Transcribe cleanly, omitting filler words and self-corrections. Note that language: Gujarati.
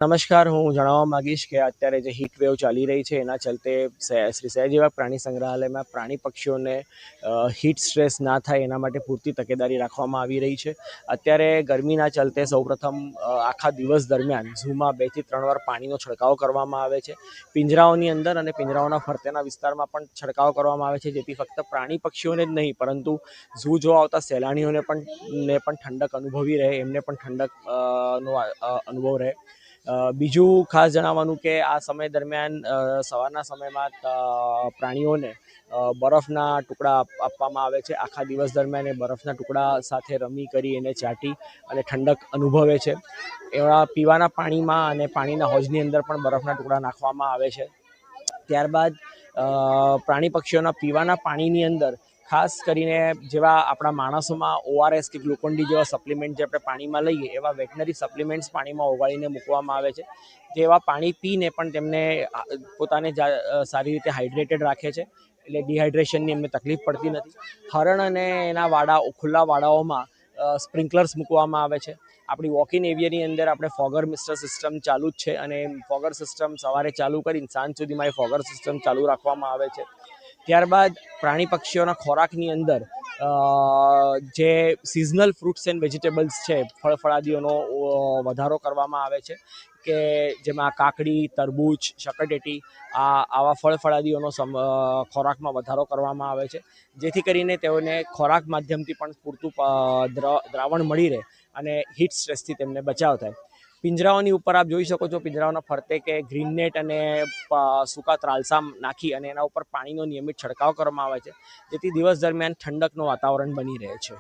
નમસ્કાર, હું જણાવવા માંગીશ કે અત્યારે જે હીટ વેવ ચાલી રહી છે એના ચલતે શ્રી સયાજીબાગ પ્રાણી સંગ્રહાલયમાં પ્રાણી પક્ષીઓને હીટ સ્ટ્રેસ ના થાય એના માટે પૂરતી તકેદારી રાખવામાં આવી રહી છે। અત્યારે ગરમીના ચલતે સૌપ્રથમ આખા દિવસ દરમિયાન ઝૂમાં 2 થી 3 વાર પાણીનો છંટકાવ કરવામાં આવે છે। પિંજરાઓની અંદર અને પિંજરાઓના ફરતેના વિસ્તારમાં પણ છંટકાવ કરવામાં આવે છે, જેથી ફક્ત પ્રાણી પક્ષીઓને જ નહીં પરંતુ ઝૂ જોવા આવતા સહેલાણીઓને પણ ઠંડક અનુભવી રહે, એમને પણ ઠંડકનો અનુભવ રહે। બીજું ખાસ જણાવવાનું કે આ સમય દરમિયાન સવારના સમયમાં પ્રાણીઓને બરફના ટુકડા આપવામાં આવે છે। આખા દિવસ દરમિયાન એ બરફના ટુકડા સાથે રમી કરી એને ચાટી અને ઠંડક અનુભવે છે। એવા પીવાના પાણીમાં અને પાણીના હોજની અંદર પણ બરફના ટુકડા નાખવામાં આવે છે। ત્યારબાદ પ્રાણી પક્ષીઓના પીવાના પાણીની અંદર ખાસ કરીને જેવા આપણા માણસોમાં ORS કે ગ્લુકોન-ડી જેવા સપ્લિમેન્ટ જે આપણે પાણીમાં લઈએ એવા વેટનરી સપ્લિમેન્ટ્સ પાણીમાં ઓગાળીને મૂકવામાં આવે છે, જેવા પાણી પીને પણ તેમને પોતાને સારી રીતે હાઇડ્રેટેડ રાખે છે, એટલે ડિહાઇડ્રેશનની એમને તકલીફ પડતી નથી। હરણ અને એના વાડા ખુલ્લા વાડાઓમાં સ્પ્રિંકલર્સ મૂકવામાં આવે છે। આપણી વોક-ઇન એરિયાની અંદર આપણે ફોગર મિસ્ટર સિસ્ટમ ચાલુ જ છે અને ફોગર સિસ્ટમ સવારે ચાલુ કરીને સાંજ સુધીમાં એ ફોગર સિસ્ટમ ચાલુ રાખવામાં આવે છે। ત્યારબાદ પ્રાણી પક્ષીઓના ખોરાકની અંદર જે સિઝનલ ફ્રૂટ્સ એન્ડ વેજીટેબલ્સ છે, ફળફળાદીઓનો વધારો કરવામાં આવે છે કે જેમાં કાકડી, તરબૂચ, શકરટેટી આવા ફળફળાદીઓનો ખોરાકમાં વધારો કરવામાં આવે છે, જેથી કરીને તેઓને ખોરાક માધ્યમથી પણ પૂરતું દ્રાવણ મળી રહે અને હીટ સ્ટ્રેસથી તેમને બચાવ થાય। પિંજરાઓની ઉપર આપ જોઈ શકો છો, પિંજરાઓના ફરતે કે ગ્રીન નેટ અને સૂકા ત્રાલસા નાખી અને એના ઉપર પાણીનો નિયમિત છંટકાવ કરવામાં આવે છે, જેથી દિવસ દરમિયાન ઠંડકનું વાતાવરણ બની રહે છે।